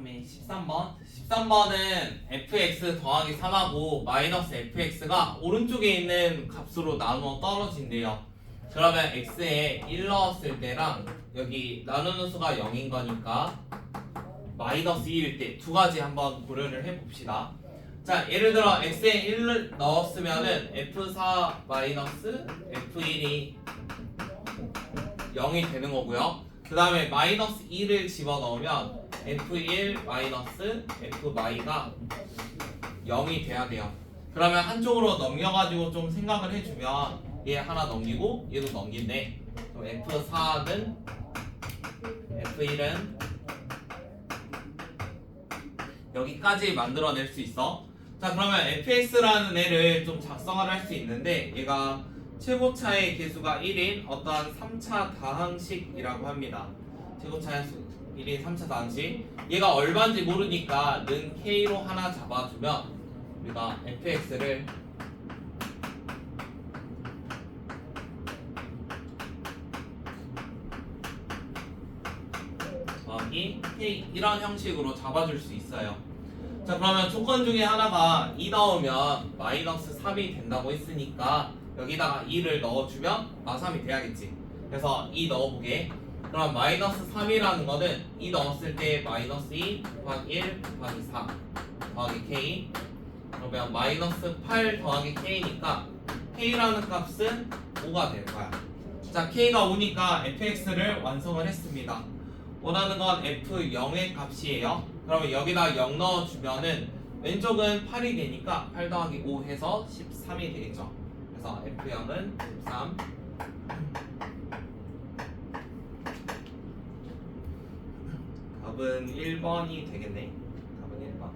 다음에 13번. 13번은 fx 더하기 3하고 마이너스 fx가 오른쪽에 있는 값으로 나누어 떨어진대요. 그러면 x에 1 넣었을 때랑 여기 나누는 수가 0인 거니까 마이너스 2일 때 두 가지 한번 고려를 해봅시다. 자, 예를 들어 x에 1을 넣었으면은 f4 마이너스 f1이 0이 되는 거고요. 그 다음에 마이너스 2를 집어넣으면 f1 마이너스 fy가 0이 돼야 돼요. 그러면 한쪽으로 넘겨가지고 좀 생각을 해주면 얘 하나 넘기고 얘도 넘긴데 그럼 f4는 f1은 여기까지 만들어낼 수 있어. 자, 그러면 fx라는 애를 좀 작성을 할 수 있는데 얘가 최고차의 개수가 1인 어떠한 3차 다항식이라고 합니다. 최고차의 수 1인 3차 다항식. 얘가 얼마인지 모르니까 는 k로 하나 잡아주면 우리가 fx를 더하기 k 이런 형식으로 잡아줄 수 있어요. 자, 그러면 조건 중에 하나가 2 넣으면 마이너스 3이 된다고 했으니까 여기다가 2를 넣어주면 마3이 돼야겠지. 그래서 2 넣어보게. 그럼 마이너스 3이라는 거는 2 넣었을 때 마이너스 2 곱하기 1 곱하기 4 더하기 k. 그러면 마이너스 8 더하기 k니까 k라는 값은 5가 될 거야. 자, k가 5니까 fx를 완성을 했습니다. 원하는 건 f0의 값이에요. 그러면 여기다 0 넣어주면은 왼쪽은 8이 되니까 8 더하기 5 해서 13이 되겠죠. 그래서 f0은 13. 답은 1번이 되겠네. 답은 1번.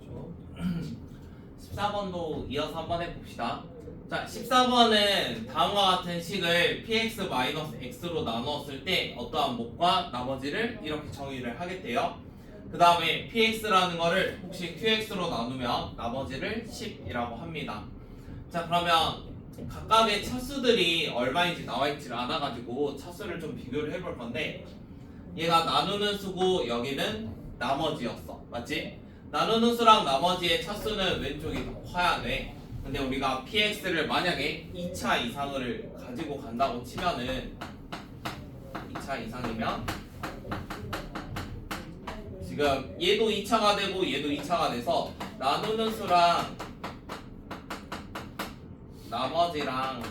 그렇죠. 14번도 이어서 한번 해봅시다. 자, 14번은 다음과 같은 식을 px-x로 나누었을 때 어떠한 목과 나머지를 이렇게 정의를 하겠대요. 그 다음에 px라는 거를 혹시 qx로 나누면 나머지를 10이라고 합니다. 자, 그러면 각각의 차수들이 얼마인지 나와있질 않아가지고 차수를 좀 비교를 해볼 건데 얘가 나누는 수고 여기는 나머지였어. 맞지? 나누는 수랑 나머지의 차수는 왼쪽이 더 커야 돼. 근데 우리가 px를 만약에 2차 이상을 가지고 간다고 치면은 2차 이상이면 지금 얘도 2차가 되고 얘도 2차가 돼서 나누는 수랑 나머지랑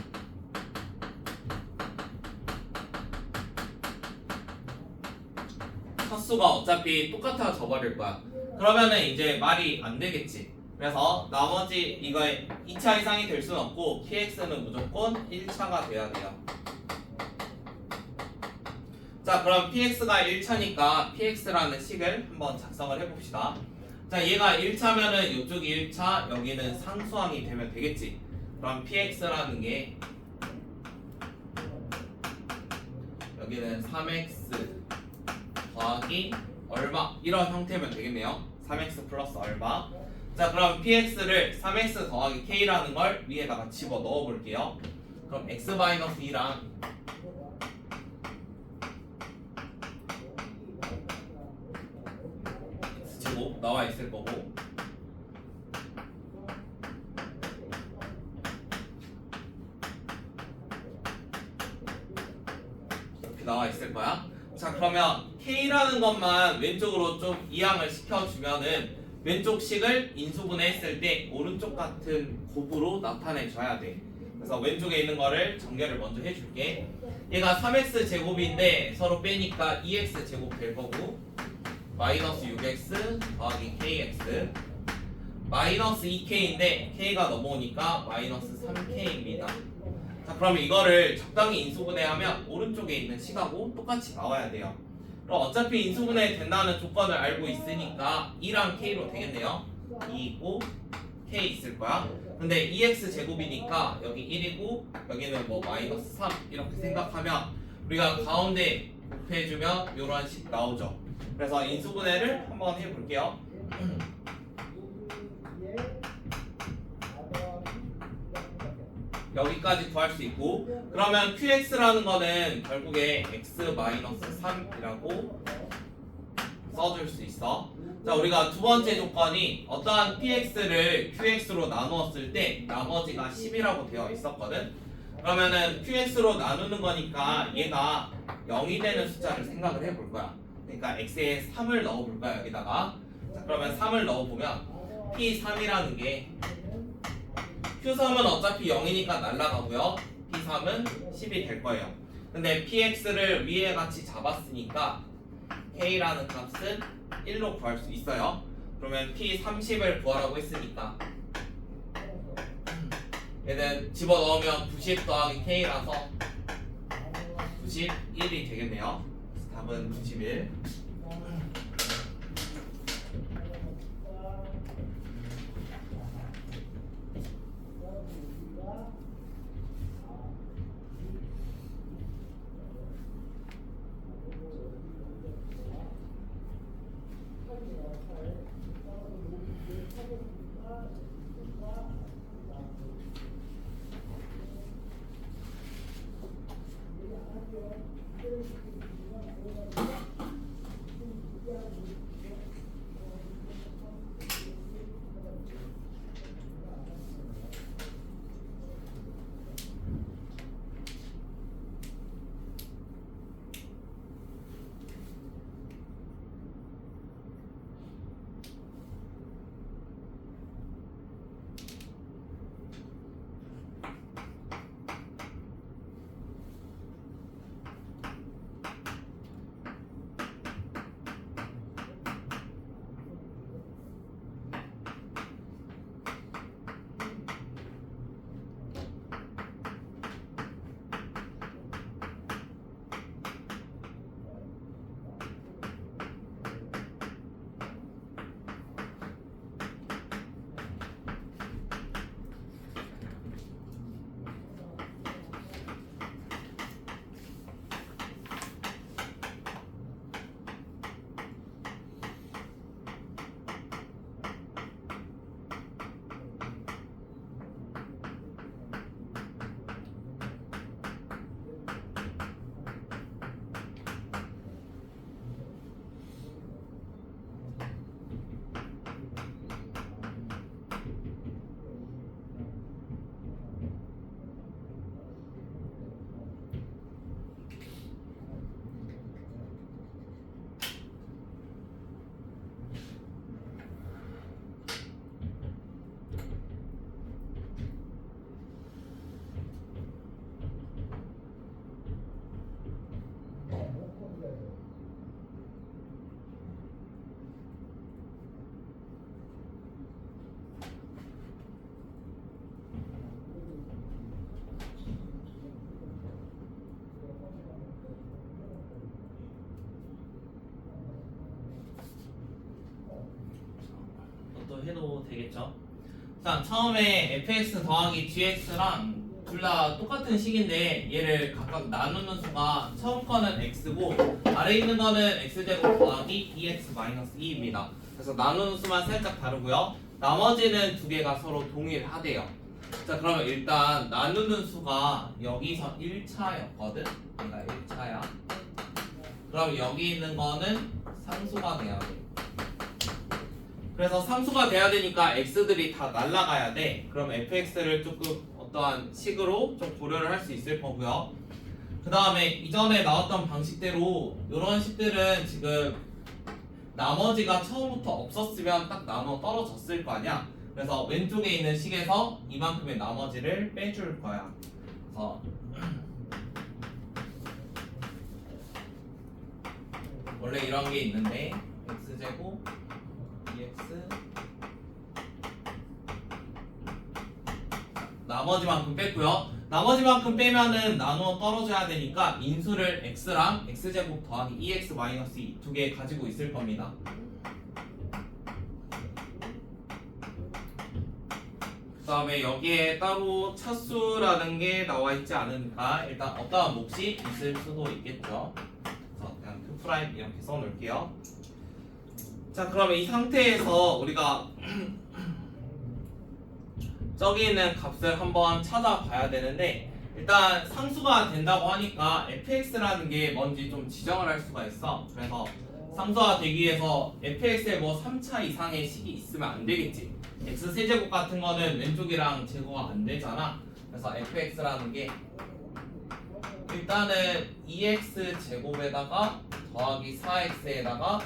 차수가 어차피 똑같아져 버릴 거야. 그러면은 이제 말이 안 되겠지. 그래서 나머지 이거에 2차 이상이 될 수는 없고 px는 무조건 1차가 돼야 돼요. 자, 그럼 px가 1차니까 px라는 식을 한번 작성을 해봅시다. 자, 얘가 1차면은 이쪽이 1차, 여기는 상수항이 되면 되겠지. 그럼 px라는 게 여기는 3x 더하기 얼마 이런 형태면 되겠네요. 3x 플러스 얼마. 자, 그럼 px를 3x 더하기 k라는 걸 위에다가 집어 넣어 볼게요. 그럼 x-2랑 x제곱 나와 있을 거고, 이렇게 나와 있을 거야. 자, 그러면 k라는 것만 왼쪽으로 좀 이항을 시켜주면은 왼쪽 식을 인수분해했을 때 오른쪽 같은 곱으로 나타내줘야 돼. 그래서 왼쪽에 있는 거를 정렬을 먼저 해줄게. 얘가 3x 제곱인데 서로 빼니까 2x 제곱 될 거고, 마이너스 6x 더하기 kx, 마이너스 2k인데 k가 넘어오니까 마이너스 3k입니다. 자, 그러면 이거를 적당히 인수분해하면 오른쪽에 있는 식하고 똑같이 나와야 돼요. 그럼 어차피 인수분해 된다는 조건을 알고 있으니까 2랑 k로 되겠네요. 2 있고 k 있을 거야. 근데 2x 제곱이니까 여기 1이고 여기는 뭐 마이너스 3 이렇게 생각하면 우리가 가운데 곱해주면 이런 식 나오죠. 그래서 인수분해를 한번 해볼게요. 여기까지 구할 수 있고, 그러면 qx라는 거는 결국에 x-3이라고 써줄 수 있어. 자, 우리가 두 번째 조건이 어떠한 px를 qx로 나누었을 때 나머지가 10이라고 되어 있었거든. 그러면은 qx로 나누는 거니까 얘가 0이 되는 숫자를 생각을 해볼 거야. 그러니까 x에 3을 넣어볼 거야, 여기다가. 자, 그러면 3을 넣어보면 p3이라는 게, q3은 어차피 0이니까 날라가고요. p3은 10이 될 거예요. 근데 px를 위에 같이 잡았으니까 k라는 값은 1로 구할 수 있어요. 그러면 p30을 구하라고 했으니까 얘는 집어넣으면 90 더하기 k라서 91이 되겠네요. 답은 91. 해도 되겠죠. 자, 처음에 fx 더하기 gx랑 둘 다 똑같은 식인데 얘를 각각 나누는 수가 처음 거는 x고 아래 있는 거는 x제곱 더하기 2x-2입니다. 그래서 나누는 수만 살짝 다르고요. 나머지는 두 개가 서로 동일하대요. 자, 그러면 일단 나누는 수가 여기서 1차였거든. 얘가 1차야. 그럼 여기 있는 거는 상수가 돼야 돼. 그래서 상수가 돼야 되니까 x들이 다 날라가야 돼. 그럼 fx를 조금 어떠한 식으로 좀 고려를 할 수 있을 거고요. 그 다음에 이전에 나왔던 방식대로 이런 식들은 지금 나머지가 처음부터 없었으면 딱 나눠 떨어졌을 거 아니야. 그래서 왼쪽에 있는 식에서 이만큼의 나머지를 빼줄 거야. 그래서 원래 이런 게 있는데 x제곱 2x 나머지만큼 뺐고요. 나머지만큼 빼면은 나누어 떨어져야 되니까 인수를 x랑 x제곱 더하기 2x-2 두 개 가지고 있을 겁니다. 그 다음에 여기에 따로 차수라는 게 나와 있지 않으니까 일단 어떠한 몫이 있을 수도 있겠죠. 그래서 그냥 Q' 이렇게 써 놓을게요. 자, 그러면 이 상태에서 우리가 저기 있는 값을 한번 찾아봐야 되는데 일단 상수가 된다고 하니까 fx라는 게 뭔지 좀 지정을 할 수가 있어. 그래서 상수가 되기 위해서 fx에 뭐 3차 이상의 식이 있으면 안 되겠지. x세제곱 같은 거는 왼쪽이랑 제곱가 안 되잖아. 그래서 fx라는 게 일단은 2x 제곱에다가 더하기 4x에다가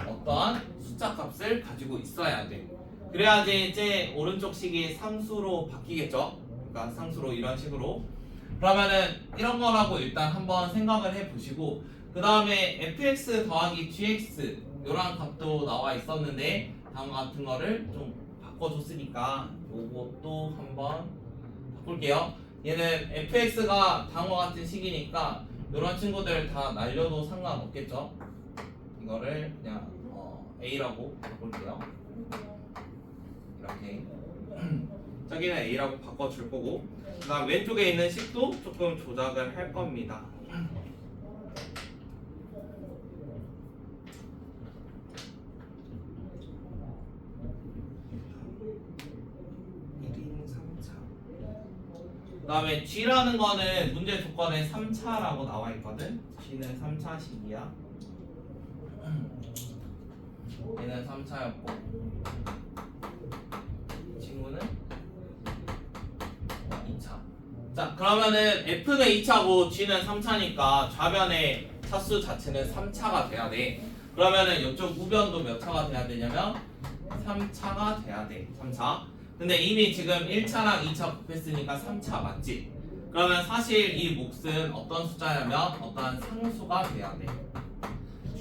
어떠한 숫자 값을 가지고 있어야 돼. 그래야지 이제 오른쪽 식이 상수로 바뀌겠죠. 그러니까 상수로 이런 식으로. 그러면은 이런 거라고 일단 한번 생각을 해보시고 그 다음에 fx 더하기 gx 이런 값도 나와 있었는데 다음과 같은 거를 좀 바꿔줬으니까 요것도 한번 바꿀게요. 얘는 fx가 다음과 같은 식이니까 이런 친구들 다 날려도 상관없겠죠. 이거를 그냥 a라고 바꿀게요. 이렇게 저기는 a라고 바꿔줄 거고 그 다음 왼쪽에 있는 식도 조금 조작을 할 겁니다. 1인 3차 그 다음에 g라는 거는 문제 조건에 3차라고 나와 있거든. g는 3차식이야. 얘는 3차였고 친구는 2차. 자, 그러면은 F는 2차고 G는 3차니까 좌변의 차수 자체는 3차가 돼야 돼. 그러면은 이쪽 우변도 몇 차가 돼야 되냐면 3차가 돼야 돼. 3차. 근데 이미 지금 1차랑 2차 곱했으니까 3차 맞지? 그러면 사실 이 몫은 어떤 숫자냐면 어떠한 상수가 돼야 돼.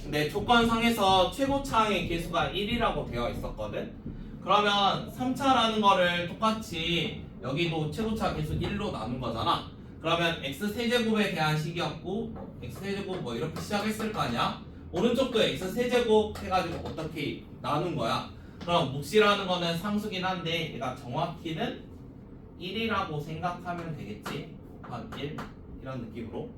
근데 조건상에서 최고차항의 계수가 1이라고 되어 있었거든. 그러면 3차라는 거를 똑같이 여기도 최고차 계수 1로 나눈 거잖아. 그러면 x세제곱에 대한 식이었고 x세제곱 뭐 이렇게 시작했을 거 아니야. 오른쪽도 x세제곱 해가지고 어떻게 나눈 거야. 그럼 몫이라는 거는 상수긴 한데 얘가 정확히는 1이라고 생각하면 되겠지. 한 1 이런 느낌으로.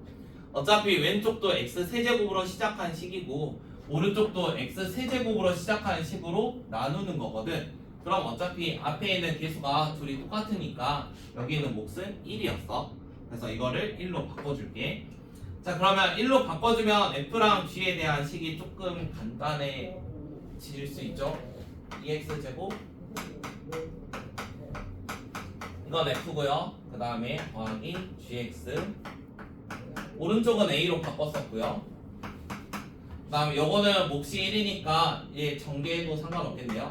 어차피 왼쪽도 x세제곱으로 시작한 식이고 오른쪽도 x세제곱으로 시작하는 식으로 나누는 거거든. 그럼 어차피 앞에 있는 계수가 둘이 똑같으니까 여기 있는 몫은 1이었어. 그래서 이거를 1로 바꿔줄게. 자, 그러면 1로 바꿔주면 f랑 g에 대한 식이 조금 간단해질 수 있죠. 2x제곱 이건 f고요. 그 다음에 더하기 gx 오른쪽은 a로 바꿨었고요. 그 다음에 요거는 몫이 1이니까 얘 전개해도 상관없겠네요.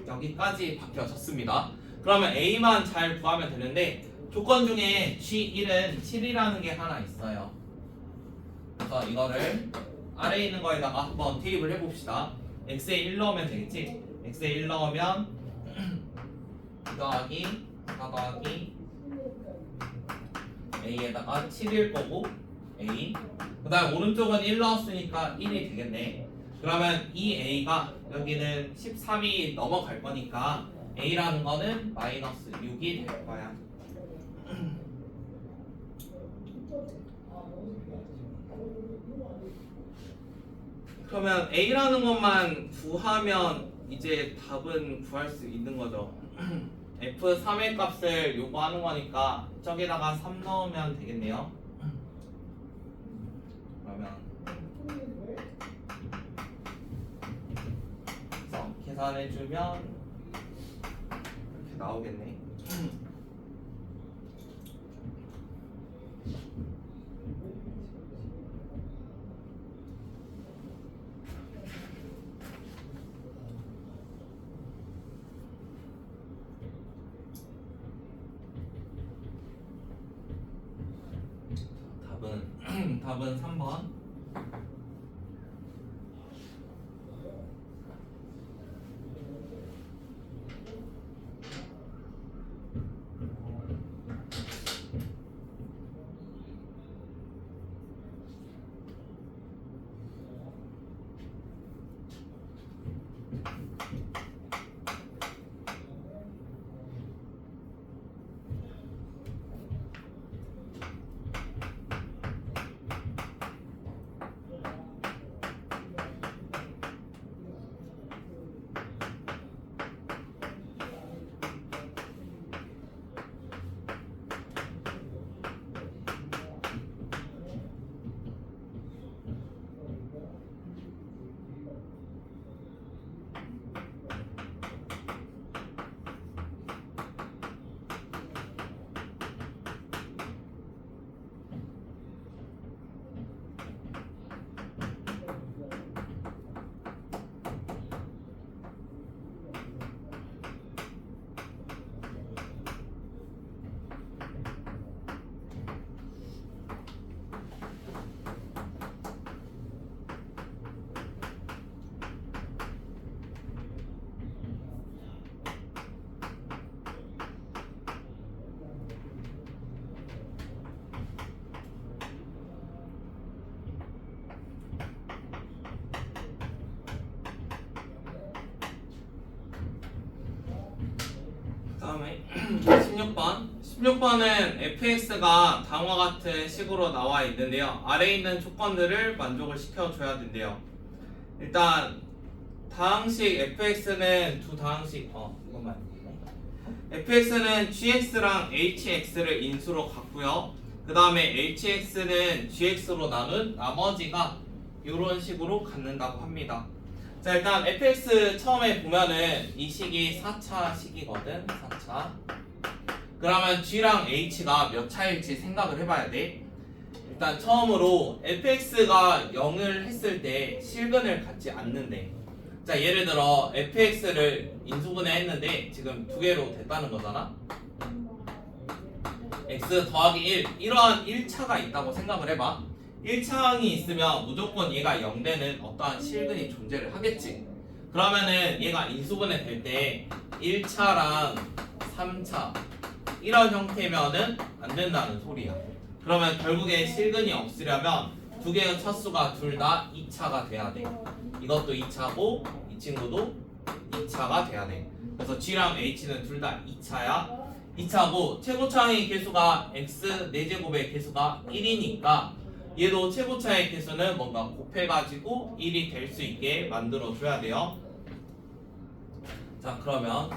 여기까지 바뀌어졌습니다. 그러면 a만 잘 구하면 되는데 조건 중에 g1은 7이라는 게 하나 있어요. 그래서 이거를 아래에 있는 거에다가 한번 대입을 해봅시다. x에 1 넣으면 되겠지? x에 1 넣으면 2 더하기 4 더하기 a에다가 7일 거고 a 그 다음 오른쪽은 1 넣었으니까 1이 되겠네. 그러면 이 a가 여기는 13이 넘어갈 거니까 a라는 거는 마이너스 6이 될 거야. 그러면 a라는 것만 구하면 이제 답은 구할 수 있는 거죠. f3의 값을 요구하는 거니까 저기다가 3 넣으면 되겠네요. 그러면 그래서 계산해주면 이렇게 나오겠네. 답은 3번. 다음에 16번은 fx가 다음과 같은 식으로 나와 있는데요. 아래에 있는 조건들을 만족을 시켜줘야 된대요. 일단 다항식 fx는 두 다항식 이것만 fx는 gx랑 hx를 인수로 갖고요. 그 다음에 hx는 gx로 나눈 나머지가 이런 식으로 갖는다고 합니다. 자, 일단 fx 처음에 보면은 이 식이 4차 식이거든. 4차. 그러면 g랑 h가 몇 차일지 생각을 해봐야 돼. 일단 처음으로 fx가 0을 했을 때 실근을 갖지 않는데, 자 예를 들어 fx를 인수분해했는데 지금 두 개로 됐다는 거잖아. x 더하기 1 이러한 1차가 있다고 생각을 해봐. 1차항이 있으면 무조건 얘가 0되는 어떠한 실근이 존재를 하겠지. 그러면은 얘가 인수분해 될 때 1차랑 3차 이런 형태면은 안 된다는 소리야. 그러면 결국에 실근이 없으려면 두 개의 차수가 둘 다 2차가 돼야 돼. 이것도 2차고 이 친구도 2차가 돼야 돼. 그래서 g랑 h는 둘 다 2차야. 2차고 최고차항의 개수가 x 4제곱의 개수가 1이니까 얘도 최고차의 개수는 뭔가 곱해가지고 1이 될 수 있게 만들어줘야 돼요. 자 그러면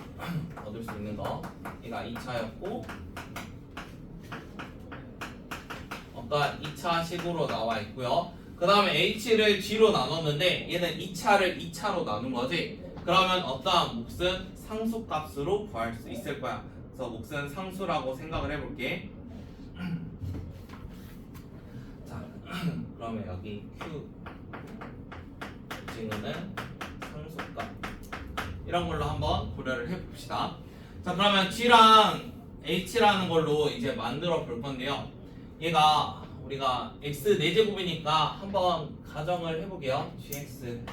얻을 수 있는 거 얘가 2차였고 어떠한 2차 식으로 나와 있고요. 그 다음에 h를 g로 나눴는데 얘는 2차를 2차로 나눈 거지. 그러면 어떠한 몫은 상수값으로 구할 수 있을 거야. 그래서 몫은 상수라고 생각을 해볼게. 자 그러면 여기 q 친구는 상수값 이런 걸로 한번 고려를 해봅시다. 자 그러면 g랑 h라는 걸로 이제 만들어 볼 건데요. 얘가 우리가 x 4제곱이니까 한번 가정을 해보게요. gx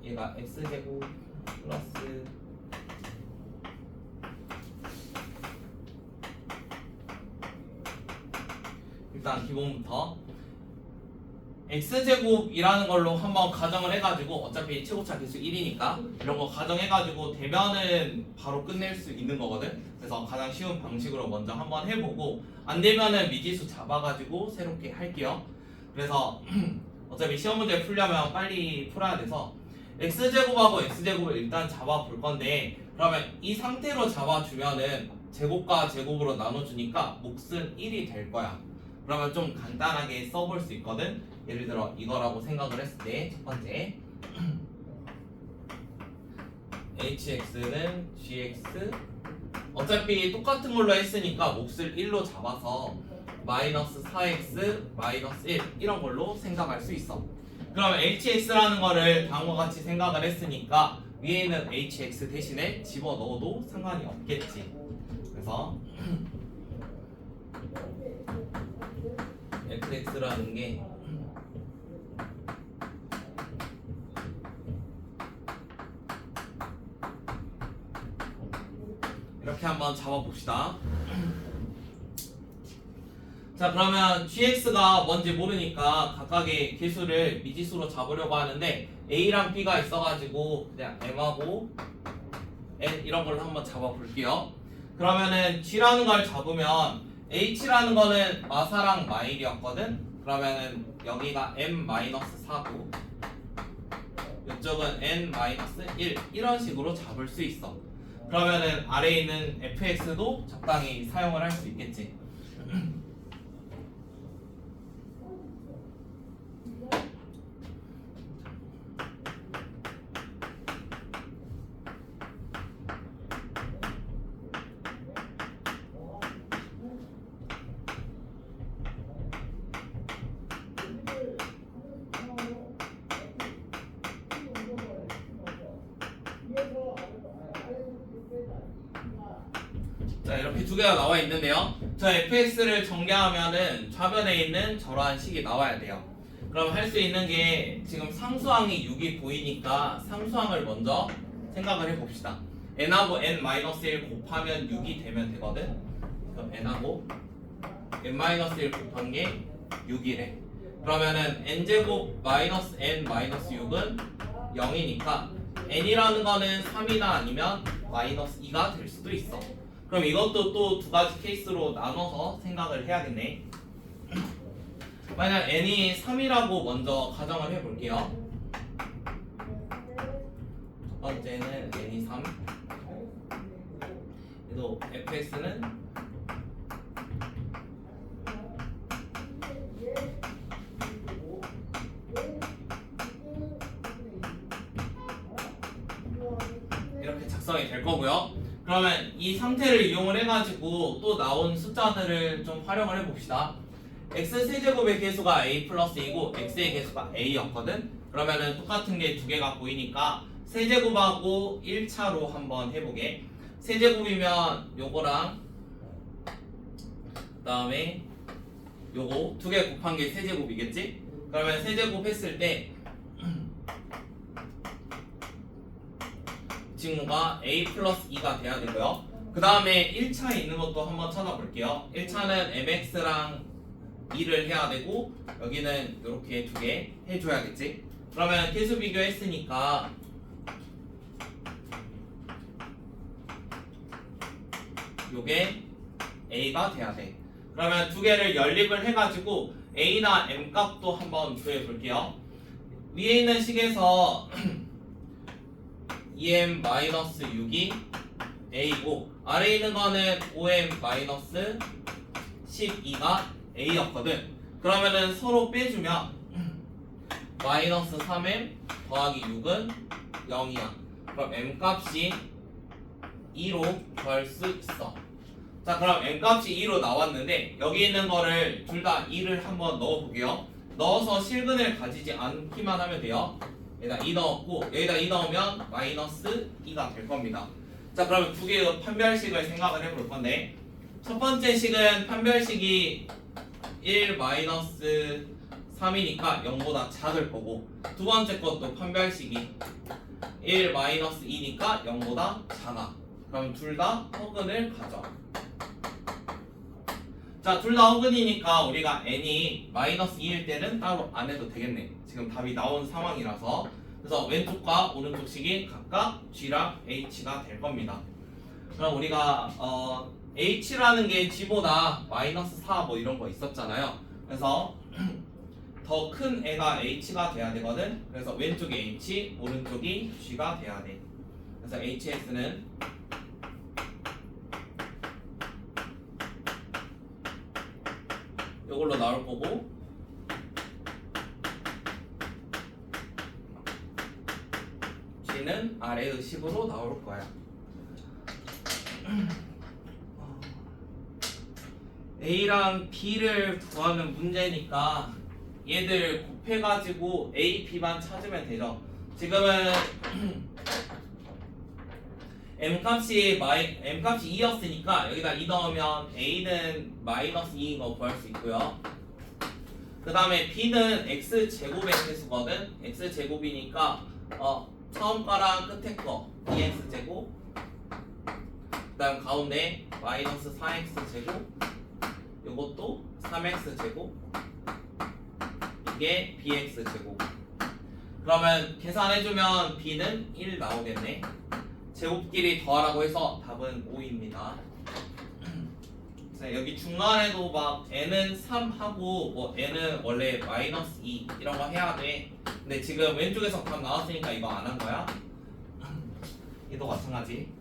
얘가 x제곱 플러스 일단 기본부터 x제곱이라는 걸로 한번 가정을 해가지고 어차피 최고차 계수 1이니까 이런 거 가정해가지고 되면은 바로 끝낼 수 있는 거거든. 그래서 가장 쉬운 방식으로 먼저 한번 해보고 안 되면은 미지수 잡아가지고 새롭게 할게요. 그래서 어차피 시험 문제 풀려면 빨리 풀어야 돼서 x제곱하고 x제곱을 일단 잡아볼 건데, 그러면 이 상태로 잡아주면은 제곱과 제곱으로 나눠주니까 몫은 1이 될 거야. 그러면 좀 간단하게 써볼 수 있거든. 예를 들어 이거라고 생각을 했을 때 첫 번째 hx는 gx, 어차피 똑같은 걸로 했으니까 몫을 1로 잡아서 마이너스 4x 마이너스 1 이런 걸로 생각할 수 있어. 그러면 hx라는 거를 다음과 같이 생각을 했으니까 위에 있는 hx 대신에 집어넣어도 상관이 없겠지. 그래서 fx라는 게 이렇게 한번 잡아봅시다. 자, 그러면 gx가 뭔지 모르니까 각각의 개수를 미지수로 잡으려고 하는데 a랑 b가 있어가지고 그냥 m하고 n 이런 걸로 한번 잡아볼게요. 그러면은 g라는 걸 잡으면 h라는 거는 마사랑 마일이었거든. 그러면은 여기가 m-4고 이쪽은 n-1 이런 식으로 잡을 수 있어. 그러면은 아래에 있는 fx도 적당히 사용을 할 수 있겠지. 자, 이렇게 두 개가 나와 있는데요. 저 fx를 정리하면은 좌변에 있는 저러한 식이 나와야 돼요. 그럼 할 수 있는 게 지금 상수항이 6이 보이니까 상수항을 먼저 생각을 해봅시다. n하고 n-1 곱하면 6이 되면 되거든. 그럼 n하고 n-1 곱한 게 6이래. 그러면은 n제곱 마이너스 n 마이너스 6은 0이니까 n이라는 거는 3이나 아니면 마이너스 2가 될 수도 있어. 그럼 이것도 또 두 가지 케이스로 나눠서 생각을 해야겠네. 만약 n이 3이라고 먼저 가정을 해볼게요. 첫 번째는 n이 3. 그래도 fx는 이렇게 작성이 될 거고요. 그러면 이 상태를 이용을 해가지고 또 나온 숫자들을 좀 활용을 해봅시다. x 세제곱의 개수가 a 플러스 2고 x의 개수가 a였거든. 그러면은 똑같은 게 두 개가 보이니까 세제곱하고 1차로 한번 해보게. 세제곱이면 요거랑 그 다음에 요거 두 개 곱한 게 세제곱이겠지? 그러면 세제곱 했을 때 친구가 a 플러스 2가 돼야 되고요. 그 다음에 1차에 있는 것도 한번 찾아볼게요. 1차는 mx랑 2를 해야 되고 여기는 이렇게 두 개 해줘야겠지. 그러면 개수 비교했으니까 요게 a가 돼야 돼. 그러면 두 개를 연립을 해가지고 a나 m 값도 한번 구해볼게요. 위에 있는 식에서 2m-6이 a고 아래에 있는 거는 5m-12가 a였거든. 그러면은 서로 빼주면 마이너스 3m 더하기 6은 0이야. 그럼 m 값이 2로 구할 수 있어. 자, 그럼 m 값이 2로 나왔는데 여기 있는 거를 둘 다 2를 한번 넣어볼게요. 넣어서 실근을 가지지 않기만 하면 돼요. 여기다 2 넣었고 여기다 2 넣으면 마이너스 2가 될 겁니다. 자, 그러면 두 개의 판별식을 생각을 해볼 건데 첫 번째 식은 판별식이 1 마이너스 3이니까 0보다 작을 거고 두 번째 것도 판별식이 1 마이너스 2니까 0보다 작아. 그럼 둘 다 허근을 가져. 자, 자, 둘 다 호근이니까 우리가 n이 마이너스 2일 때는 따로 안 해도 되겠네. 지금 답이 나온 상황이라서. 그래서 왼쪽과 오른쪽 식이 각각 g랑 h가 될 겁니다. 그럼 우리가 h라는 게 g보다 마이너스 4 뭐 이런 거 있었잖아요. 그래서 더 큰 애가 h가 돼야 되거든. 그래서 왼쪽이 h, 오른쪽이 g가 돼야 돼. 그래서 hs는 이걸로 나올 거고, g는 아래의 식으로 나올 거야. A랑 B를 구하는 문제니까 얘들 곱해가지고 A, B만 찾으면 되죠. 지금은 M값이 2였으니까 여기다 2 넣으면 A는 마이너스 2인 거 구할 수 있고요. 그 다음에 B는 X제곱의 개수거든. X제곱이니까 처음 거랑 끝에 거 2X제곱, 그 다음 가운데 마이너스 4X제곱, 요것도 3X제곱, 이게 BX제곱. 그러면 계산해주면 B는 1 나오겠네. 제곱끼리 더하라고 해서 답은 5입니다. 여기 중간에도 막 n은 3 하고 뭐 n은 원래 마이너스 2 이런 거 해야 돼. 근데 지금 왼쪽에서 답 나왔으니까 이거 안 한 거야. 얘도 마찬가지.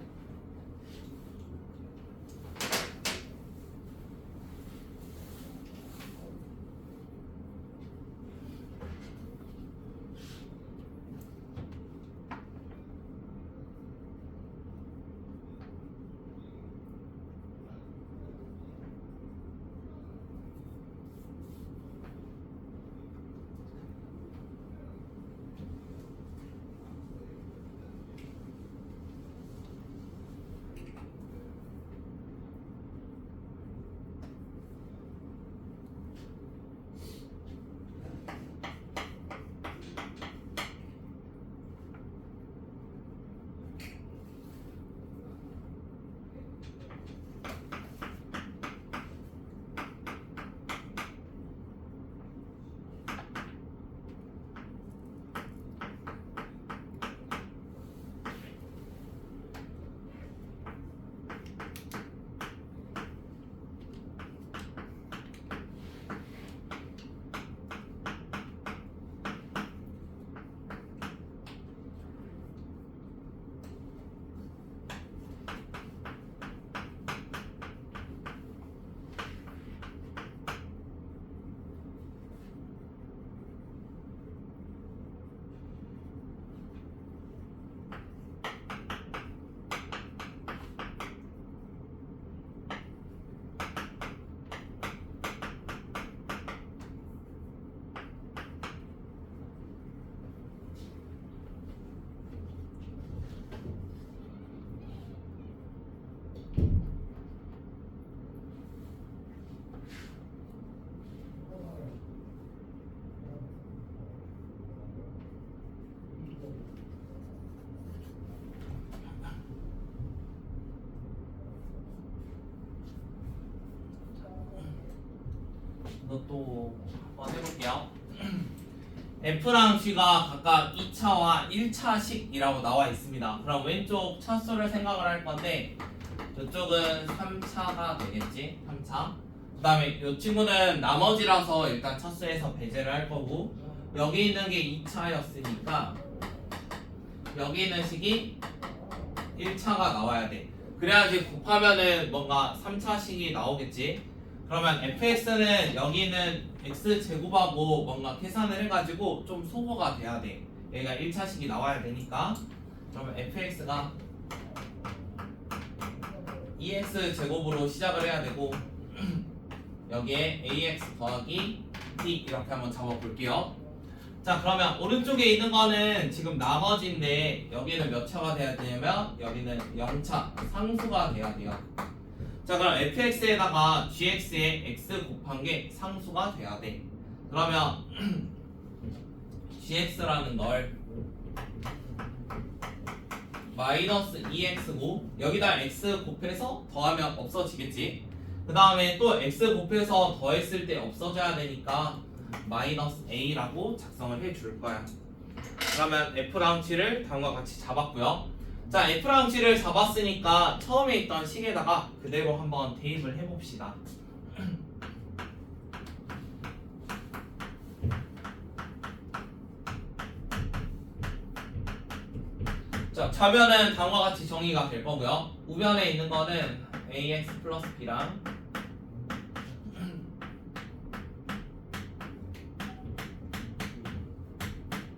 이것도 한번 해볼게요. F랑 G가 각각 2차와 1차식이라고 나와 있습니다. 그럼 왼쪽 차수를 생각을 할 건데 이쪽은 3차가 되겠지? 3차. 그 다음에 이 친구는 나머지라서 일단 차수에서 배제를 할 거고, 여기 있는 게 2차였으니까 여기 있는 식이 1차가 나와야 돼. 그래야지 곱하면은 뭔가 3차식이 나오겠지. 그러면 fx는 여기는 x제곱하고 뭔가 계산을 해가지고 좀 소거가 돼야 돼. 얘가 1차식이 나와야 되니까. 그러면 fx가 2x제곱으로 시작을 해야 되고 여기에 ax 더하기 t 이렇게 한번 잡아볼게요. 자, 그러면 오른쪽에 있는 거는 지금 나머지인데 여기는 몇 차가 돼야 되냐면 여기는 0차 상수가 돼야 돼요. 자, 그럼 fx에다가 gx에 x 곱한 게 상수가 돼야 돼. 그러면 gx라는 걸 마이너스 2x고 여기다 x 곱해서 더하면 없어지겠지. 그 다음에 또 x 곱해서 더했을 때 없어져야 되니까 마이너스 a라고 작성을 해줄 거야. 그러면 f랑 g를 다음과 같이 잡았고요. 자, f랑 g를 잡았으니까 처음에 있던 식에다가 그대로 한번 대입을 해봅시다. 자, 좌변은 다음과 같이 정의가 될 거고요. 우변에 있는 거는 ax 플러스 b랑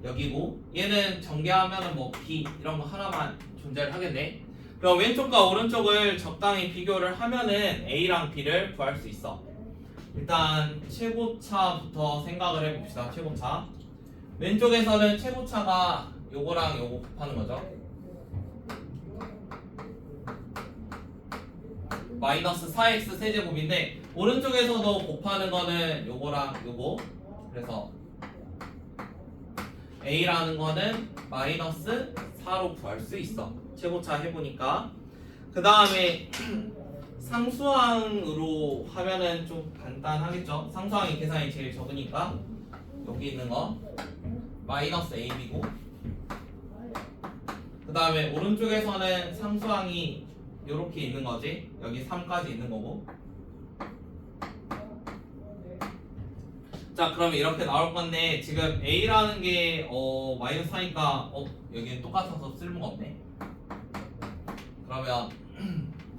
여기고, 얘는 전개하면은 뭐 b 이런 거 하나만 존재를 하겠네. 그럼 왼쪽과 오른쪽을 적당히 비교를 하면은 a랑 b를 구할 수 있어. 일단 최고차부터 생각을 해봅시다. 최고차. 왼쪽에서는 최고차가 요거랑 요거 곱하는 거죠. 마이너스 4x 세제곱인데 오른쪽에서도 곱하는 거는 요거랑 요거. 그래서 a라는 거는 마이너스 4로 구할 수 있어. 최고차 해보니까. 그 다음에 상수항으로 하면은 좀 간단하겠죠. 상수항이 계산이 제일 적으니까 여기 있는 거 마이너스 ab고, 그 다음에 오른쪽에서는 상수항이 요렇게 있는 거지. 여기 3까지 있는 거고. 자, 그러면 이렇게 나올 건데 지금 a라는 게 마이너스 4니까 여기는 똑같아서 쓸모가 없네. 그러면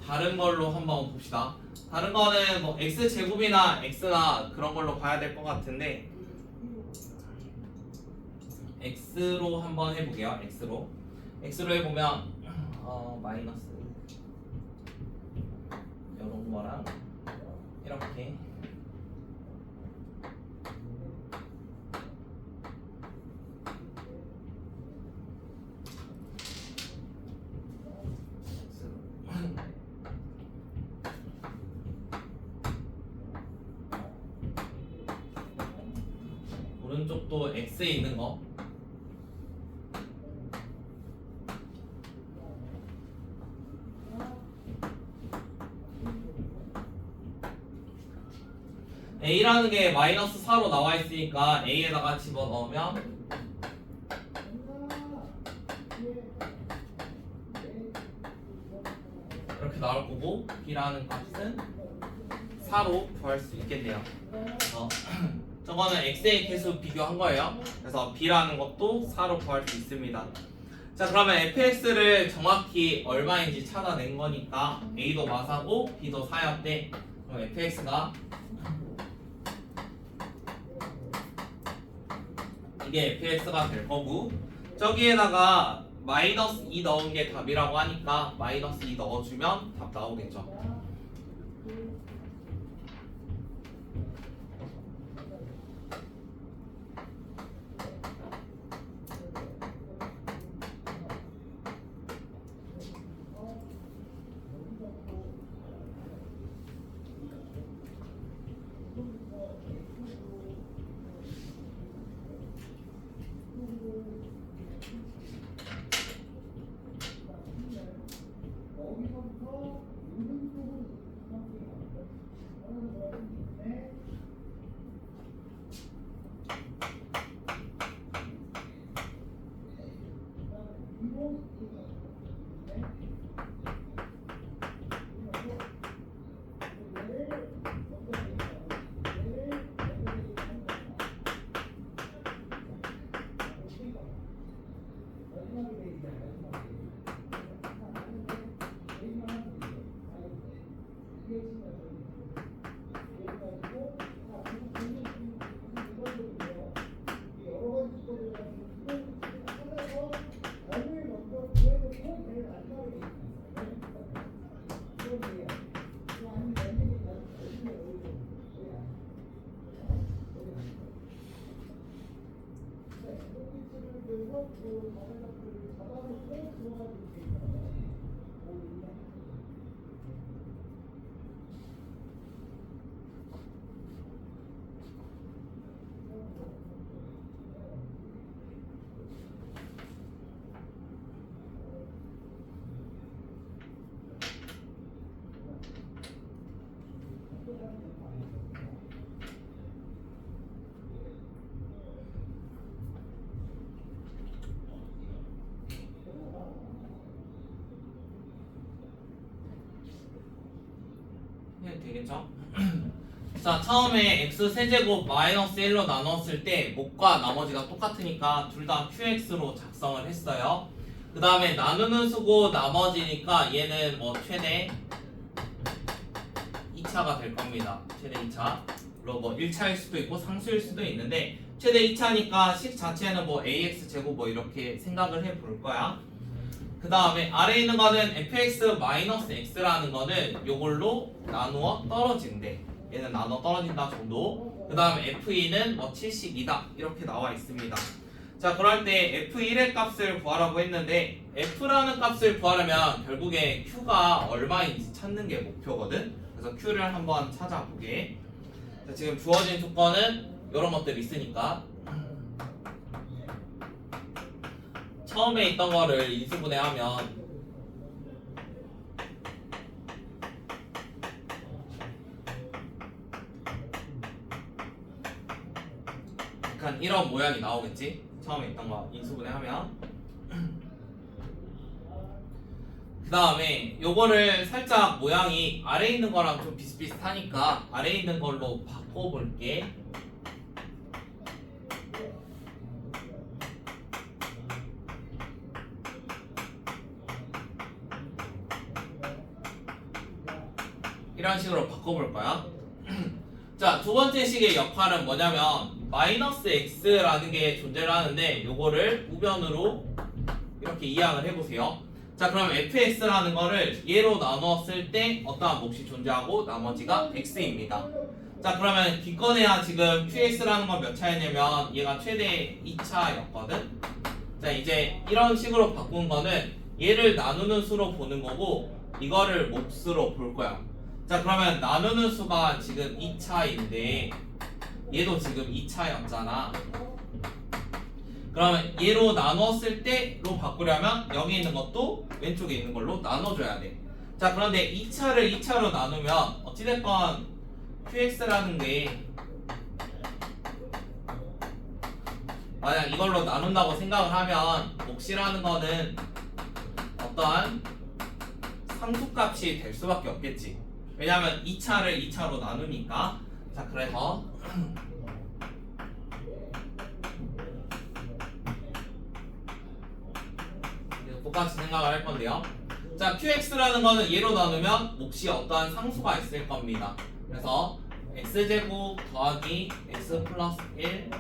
다른 걸로 한번 봅시다. 다른 거는 뭐 x제곱이나 x나 그런 걸로 봐야 될 것 같은데 x로 한번 해볼게요. x로 해보면 마이너스 이런 거랑 이렇게 오른쪽도 x에 있는 거 a라는 게 마이너스 4로 나와 있으니까 a에다가 집어넣으면 이렇게 나올 거고, b라는 값은 4로 구할 수 있겠네요. 저거는 x의 개수 비교한 거예요. 그래서 b라는 것도 4로 구할 수 있습니다. 자, 그러면 fx를 정확히 얼마인지 찾아낸 거니까 a도 마사고 b도 4였대. 그럼 fx가 이게 fx가 될 거고, 저기에다가 마이너스 2 넣은 게 답이라고 하니까 마이너스 2 넣어주면 답 나오겠죠. 해도 되겠죠? 자, 처음에 x 세제곱 마이너스 1로 나눴을 때 목과 나머지가 똑같으니까 둘 다 qx로 작성을 했어요. 그 다음에 나누는 수고 나머지니까 얘는 뭐 최대 2차가 될 겁니다. 최대 2차. 물론 뭐 1차일 수도 있고 상수일 수도 있는데 최대 2차니까 식 자체는 뭐 ax 제곱 뭐 이렇게 생각을 해 볼 거야. 그 다음에 아래에 있는 거는 fx-x라는 거는 요걸로 나누어 떨어진대. 얘는 나눠 떨어진다 정도. 그 다음에 f2는 뭐 72다 이렇게 나와 있습니다. 자, 그럴 때 f1의 값을 구하라고 했는데 f라는 값을 구하려면 결국에 q가 얼마인지 찾는 게 목표거든. 그래서 q를 한번 찾아보게. 자, 지금 주어진 조건은 이런 것들이 있으니까 처음에 있던 거를 인수분해하면 약간 이런 모양이 나오겠지? 처음에 있던 거 인수분해하면 그 다음에 요거를 살짝 모양이 아래에 있는 거랑 좀 비슷비슷하니까 아래에 있는 걸로 바꿔볼게. 이런 식으로 바꿔볼 거야. 자, 두 번째 식의 역할은 뭐냐면 마이너스 x라는 게 존재를 하는데 요거를 우변으로 이렇게 이항을 해보세요. 자, 그럼 fx라는 거를 얘로 나눴을 때 어떠한 몫이 존재하고 나머지가 x입니다. 자, 그러면 기껏해야 지금 qx라는 건 몇 차였냐면 얘가 최대 2차였거든. 자, 이제 이런 식으로 바꾼 거는 얘를 나누는 수로 보는 거고 이거를 몫으로 볼 거야. 자, 그러면 나누는 수가 지금 2차인데 얘도 지금 2차였잖아. 그러면 얘로 나눴을 때로 바꾸려면 여기 있는 것도 왼쪽에 있는 걸로 나눠줘야 돼. 자, 그런데 2차를 2차로 나누면 어찌됐건 qx라는 게 만약 이걸로 나눈다고 생각을 하면 몫이라는 거는 어떠한 상수값이 될 수밖에 없겠지. 왜냐하면 2차를 2차로 나누니까. 자, 그래서 똑같이 생각을 할 건데요. 자, qx라는 거는 얘로 나누면 몫이 어떠한 상수가 있을 겁니다. 그래서 x제곱 더하기 x 플러스 1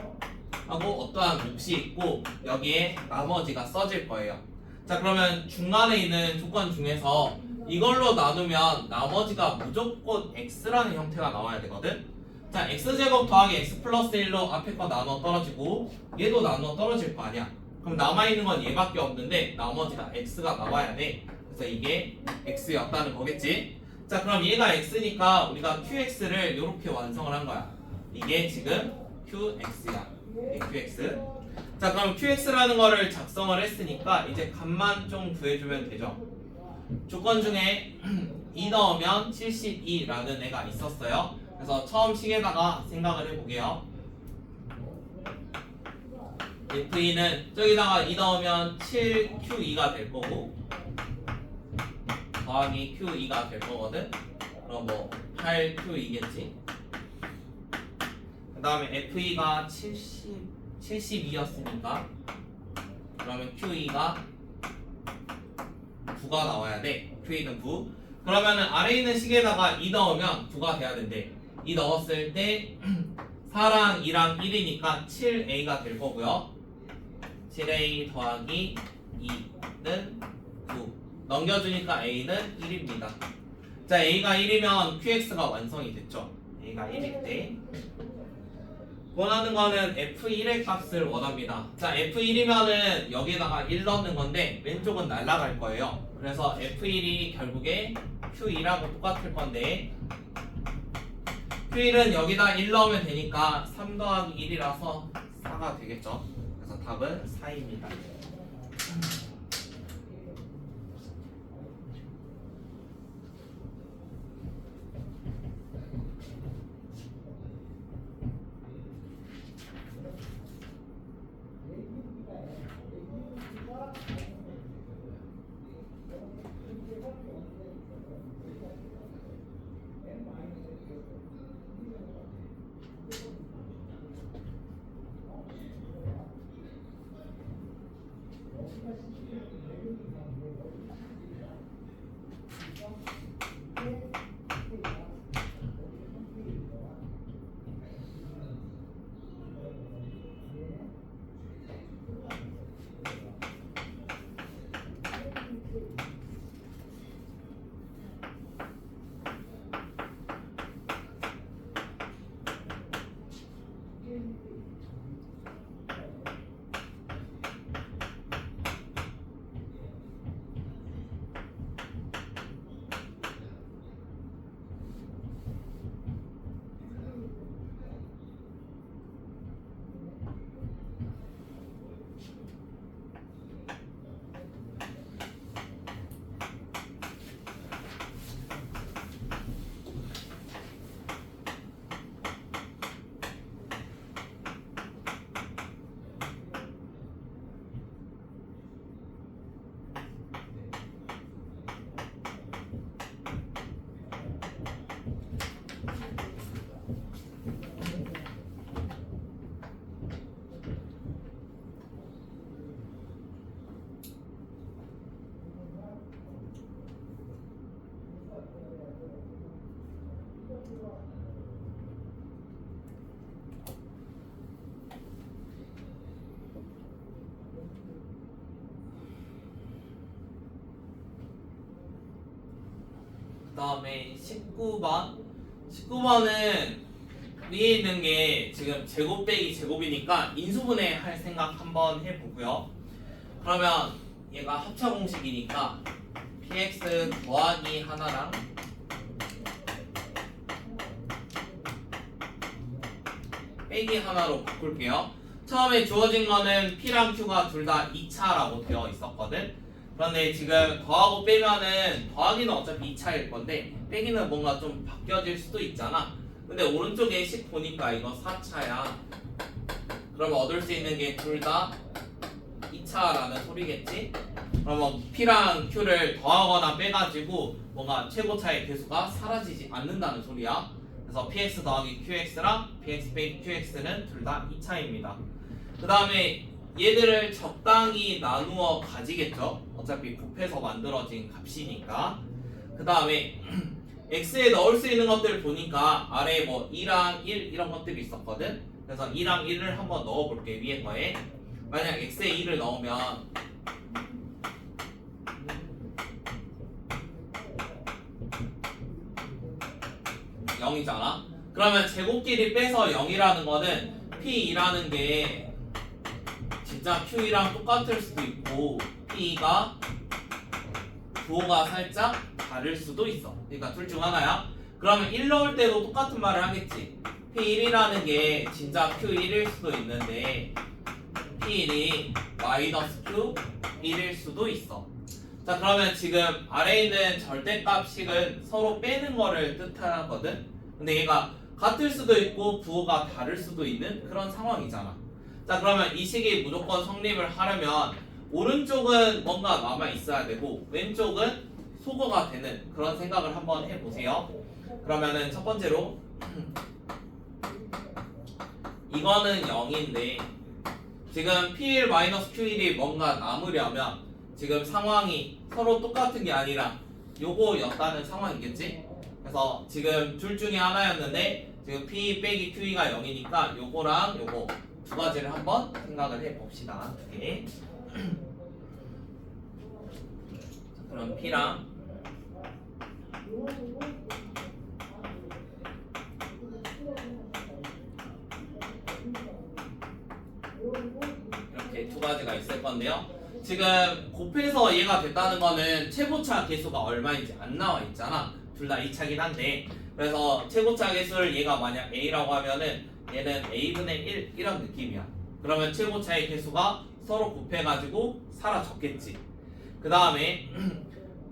하고 어떠한 몫이 있고 여기에 나머지가 써질 거예요. 자, 그러면 중간에 있는 조건 중에서 이걸로 나누면 나머지가 무조건 x라는 형태가 나와야 되거든. 자, x제곱 더하기 x 플러스 1로 앞에 거 나눠 떨어지고 얘도 나눠 떨어질 거 아니야. 그럼 남아있는 건 얘밖에 없는데 나머지가 x가 나와야 돼. 그래서 이게 x였다는 거겠지. 자, 그럼 얘가 x니까 우리가 qx를 이렇게 완성을 한 거야. 이게 지금 qx야. qx. 자, 그럼 qx라는 거를 작성을 했으니까 이제 값만 좀 구해주면 되죠. 조건 중에 2 넣으면 72라는 애가 있었어요. 그래서 처음 식에다가 생각을 해보게요. f2는 저기다가 2 넣으면 7q2가 될 거고 더하기 q2가 될 거거든. 그럼 뭐 8q2겠지. 그 다음에 f2가 72였으니까 그러면 q2가 9가 나와야 돼. q는 9. 그러면은 아래에 있는 식에다가 2 넣으면 9가 돼야 된대. 2 넣었을 때 4랑 2랑 1이니까 7a가 될 거고요. 7a 더하기 2는 9. 넘겨주니까 a는 1입니다. 자, a가 1이면 qx가 완성이 됐죠. a가 1일 때 원하는 거는 f1의 값을 원합니다. 자, f1이면은 여기에다가 1 넣는 건데 왼쪽은 날아갈 거예요. 그래서 f1이 결국에 q2라고 똑같을 건데 q1은 여기다 1 넣으면 되니까 3 더하기 1이라서 4가 되겠죠. 그래서 답은 4입니다. 다음에 19번은 위에 있는 게 지금 제곱 빼기 제곱이니까 인수분해 할 생각 한번 해보고요. 그러면 얘가 합차 공식이니까 px 더하기 하나랑 빼기 하나로 바꿀게요. 처음에 주어진 거는 p랑 q가 둘 다 2차라고 되어 있었거든. 그런데 지금 더하고 빼면은 더하기는 어차피 2차일 건데 빼기는 뭔가 좀 바뀌어질 수도 있잖아. 근데 오른쪽에 식 보니까 이거 4차야. 그러면 얻을 수 있는 게 둘 다 2차라는 소리겠지? 그러면 p랑 q를 더하거나 빼가지고 뭔가 최고차의 개수가 사라지지 않는다는 소리야. 그래서 px 더하기 qx랑 px 빼기 qx는 둘 다 2차입니다. 그 다음에 얘들을 적당히 나누어 가지겠죠? 어차피 곱해서 만들어진 값이니까. 그 다음에 x에 넣을 수 있는 것들 보니까 아래에 뭐 2랑 1 이런 것들이 있었거든? 그래서 2랑 1을 한번 넣어볼게, 위에 거에. 만약 x에 2를 넣으면 (0이잖아) 그러면 제곱끼리 빼서 0이라는 거는 p2라는 게 진짜 q랑 똑같을 수도 있고 p가 부호가 살짝 다를 수도 있어. 그러니까 둘 중 하나야. 그러면 1 넣을 때도 똑같은 말을 하겠지. p1이라는 게 진짜 q1일 수도 있는데 p1이 마이너스 q1일 수도 있어. 자, 그러면 지금 아래에 있는 절대값식은 서로 빼는 거를 뜻하거든. 근데 얘가 같을 수도 있고 부호가 다를 수도 있는 그런 상황이잖아. 자, 그러면 이 식이 무조건 성립을 하려면 오른쪽은 뭔가 남아 있어야 되고 왼쪽은 소거가 되는 그런 생각을 한번 해보세요. 그러면은 첫 번째로 이거는 0인데 지금 P1-Q1이 뭔가 남으려면 지금 상황이 서로 똑같은 게 아니라 요거였다는 상황이겠지? 그래서 지금 둘 중에 하나였는데 지금 P 빼기 Q가 0이니까 요거랑 요거 두 가지를 한번 생각을 해봅시다. 네. 그럼 P랑 이렇게 두 가지가 있을 건데요. 지금 곱해서 얘가 됐다는 거는 최고차 개수가 얼마인지 안 나와 있잖아. 둘 다 2차긴 한데 그래서 최고차 개수를 얘가 만약 A라고 하면은 얘는 A분의 1 이런 느낌이야. 그러면 최고차의 개수가 서로 곱해가지고 사라졌겠지. 그 다음에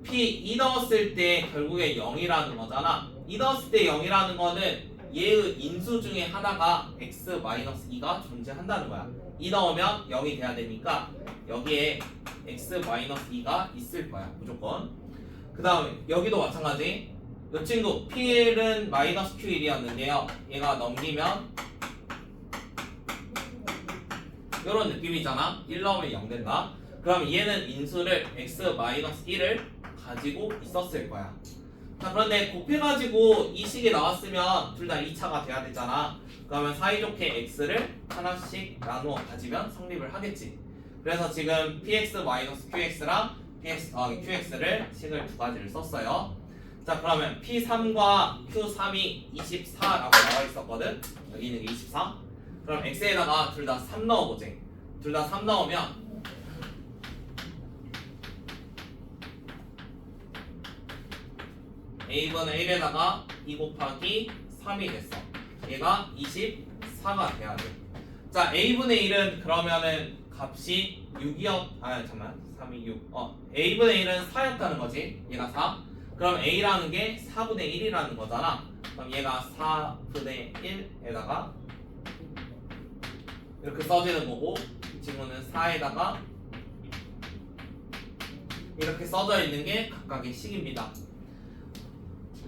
P 2 넣었을 때 결국에 0이라는 거잖아. 2 넣었을 때 0이라는 거는 얘의 인수 중에 하나가 x-2가 존재한다는 거야. 2 넣으면 0이 돼야 되니까 여기에 x-2가 있을 거야 무조건. 그 다음에 여기도 마찬가지. 이 친구 P1은 마이너스 Q1이었는데요 얘가 넘기면 이런 느낌이잖아. 1 넣으면 0 된다. 그럼 얘는 인수를 x-1을 가지고 있었을 거야. 자, 그런데 곱해가지고 이 식이 나왔으면 둘 다 2차가 돼야 되잖아. 그러면 사이좋게 x를 하나씩 나누어 가지면 성립을 하겠지. 그래서 지금 px-qx랑 px 더하기 qx를 식을 두 가지를 썼어요. 자, 그러면 p3과 q3이 24라고 나와 있었거든. 여기 있는 게 24. 그럼 x에다가 둘 다 3 넣어보지. 둘 다 3 넣으면 a분의 1에다가 2 곱하기 3이 됐어. 얘가 24가 돼야 돼. 자, a분의 1은 그러면은 값이 6이었 잠깐만 3이 6 a분의 1은 4였다는 거지. 얘가 4. 그럼 a라는 게 4분의 1이라는 거잖아. 그럼 얘가 4분의 1에다가 이렇게 써지는 거고 이 친구는 4에다가 이렇게 써져 있는 게 각각의 식입니다.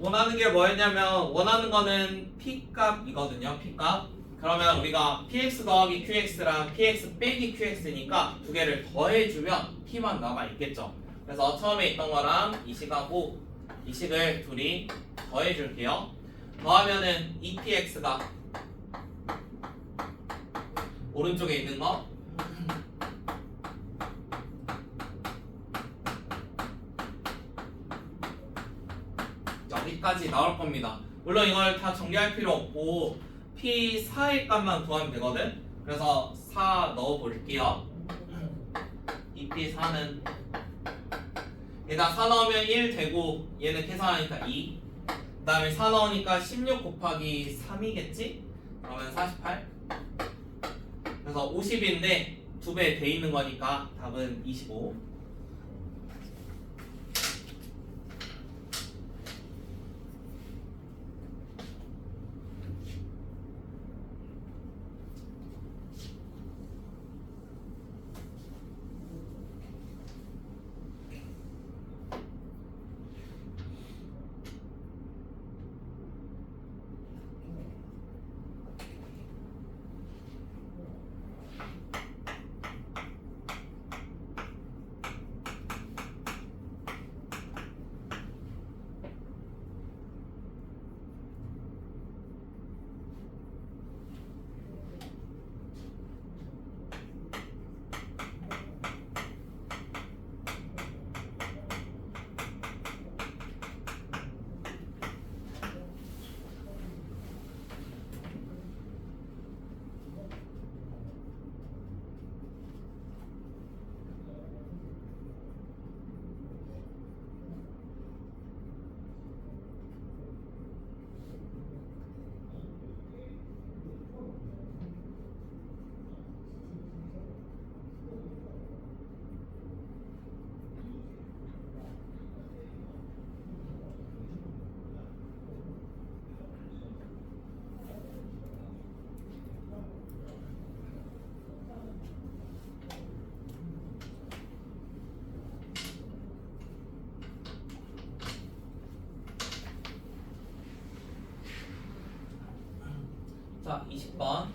원하는 게 뭐였냐면 원하는 거는 P값이거든요. P값. 그러면 우리가 PX 더하기 QX랑 PX 빼기 QX니까 두 개를 더해주면 P만 남아있겠죠. 그래서 처음에 있던 거랑 이 식하고 이 식을 둘이 더해줄게요. 더하면은 2PX가 오른쪽에 있는 거 이렇게까지 나올 겁니다. 물론 이걸 다 정리할 필요 없고 P4의 값만 구하면 되거든. 그래서 4 넣어볼게요. 이 P4는 일단 4 넣으면 1 되고 얘는 계산하니까 2. 그 다음에 4 넣으니까 16 곱하기 3이겠지? 그러면 48. 그래서 50인데 2배 돼 있는 거니까 답은 25. 자, 20번.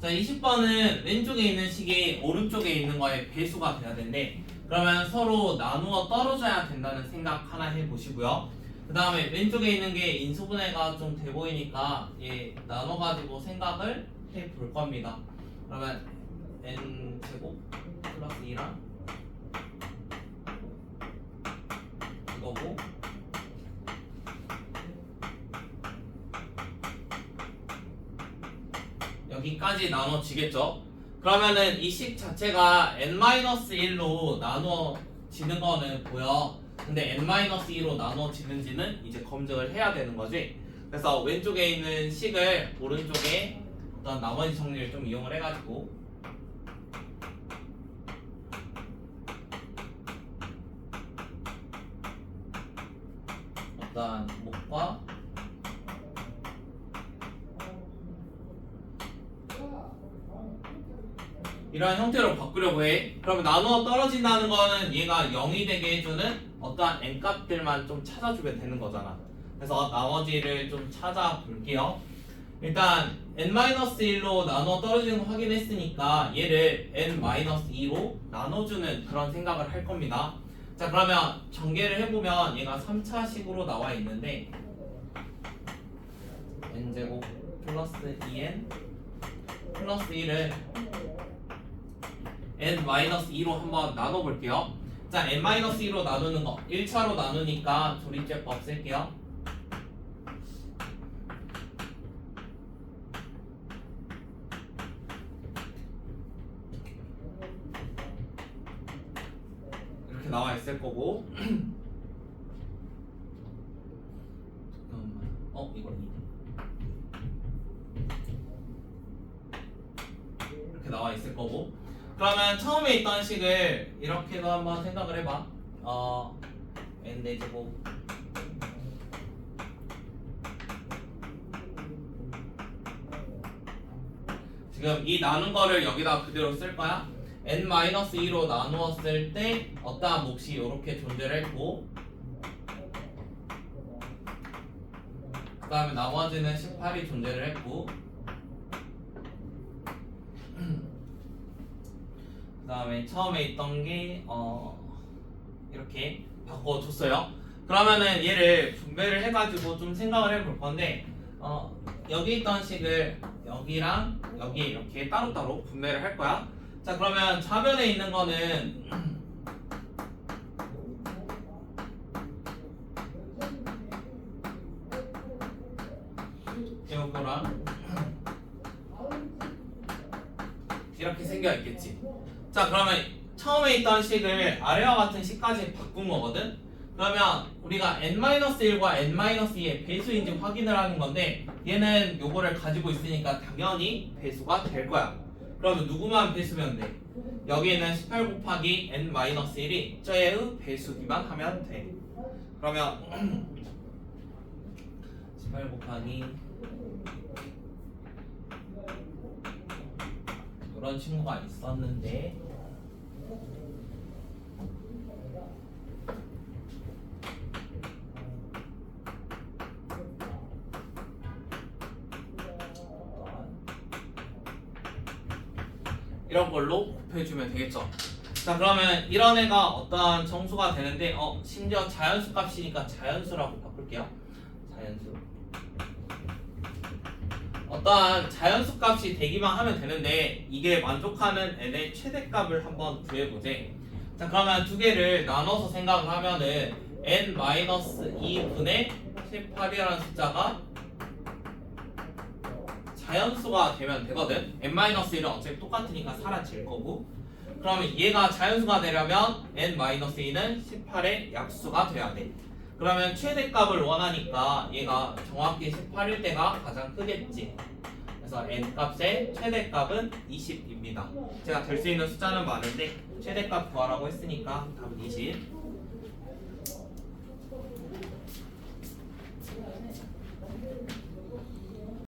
자, 20번은 왼쪽에 있는 식이 오른쪽에 있는 거의 배수가 돼야 되는데, 그러면 서로 나누어 떨어져야 된다는 생각 하나 해보시고요. 그 다음에 왼쪽에 있는 게 인수분해가 좀 돼 보이니까 얘 나눠가지고 생각을 해볼 겁니다. 그러면 n제곱 플러스 2랑 이거고, 여기까지 나눠지겠죠? 그러면은 이 식 자체가 n-1로 나눠지는 거는 보여. 근데 n-2로 나눠지는지는 이제 검증을 해야 되는 거지. 그래서 왼쪽에 있는 식을 오른쪽에 어떤 나머지 정리를 좀 이용을 해가지고 어떤 목과 이런 형태로 바꾸려고 해. 그러면 나누어 떨어진다는 거는 얘가 0이 되게 해주는 어떠한 n값들만 좀 찾아주면 되는 거잖아. 그래서 나머지를 좀 찾아볼게요. 일단 n-1로 나누어 떨어지는 거 확인했으니까 얘를 n-2로 나눠주는 그런 생각을 할 겁니다. 자, 그러면 전개를 해보면 얘가 3차식으로 나와 있는데 n제곱 플러스 2n 플러스 1을 n-2로 한번 나눠볼게요. 자, n-2로 나누는 거 1차로 나누니까 조립제법 쓸게요. 이렇게 나와 있을 거고 잠깐만, 이거 2 이렇게 나와 있을 거고, 그러면 처음에 있던 식을 이렇게도 한번 생각을 해봐. n-제곱 지금 이 나눈 거를 여기다 그대로 쓸 거야. n-2로 나누었을 때 어떠한 몫이 이렇게 존재를 했고, 그 다음에 나머지는 18이 존재를 했고, 그 다음에 처음에 있던 게 이렇게 바꿔줬어요. 그러면은 얘를 분배를 해가지고 좀 생각을 해볼 건데, 여기 있던 식을 여기랑 여기 이렇게 따로따로 분배를 할 거야. 자, 그러면 좌변에 있는 거는 요거랑 이렇게 생겨 있겠지. 자, 그러면 처음에 있던 식을 아래와 같은 식까지 바꾼 거거든. 그러면 우리가 n-1과 n-2의 배수인지 확인을 하는 건데 얘는 요거를 가지고 있으니까 당연히 배수가 될 거야. 그러면 누구만 배수면 돼? 여기에는 18 곱하기 n-1이 저의 배수기만 하면 돼. 그러면 18 곱하기 이런 친구가 있었는데 이런 걸로 곱해주면 되겠죠. 자, 그러면 이런 애가 어떠한 정수가 되는데 심지어 자연수 값이니까 자연수라고 바꿀게요. 자연수. 어떠한 자연수 값이 되기만 하면 되는데 이게 만족하는 n의 최대값을 한번 구해보재. 자, 그러면 두 개를 나눠서 생각을 하면은 n-2분의 18이라는 숫자가 자연수가 되면 되거든. n-1은 어차피 똑같으니까 사라질 거고. 그러면 얘가 자연수가 되려면 n-2는 18의 약수가 돼야 돼. 그러면 최대값을 원하니까 얘가 정확히 18일 때가 가장 크겠지. 그래서 n값의 최대값은 20입니다. 제가 될 수 있는 숫자는 많은데 최대값 구하라고 했으니까 답은 20.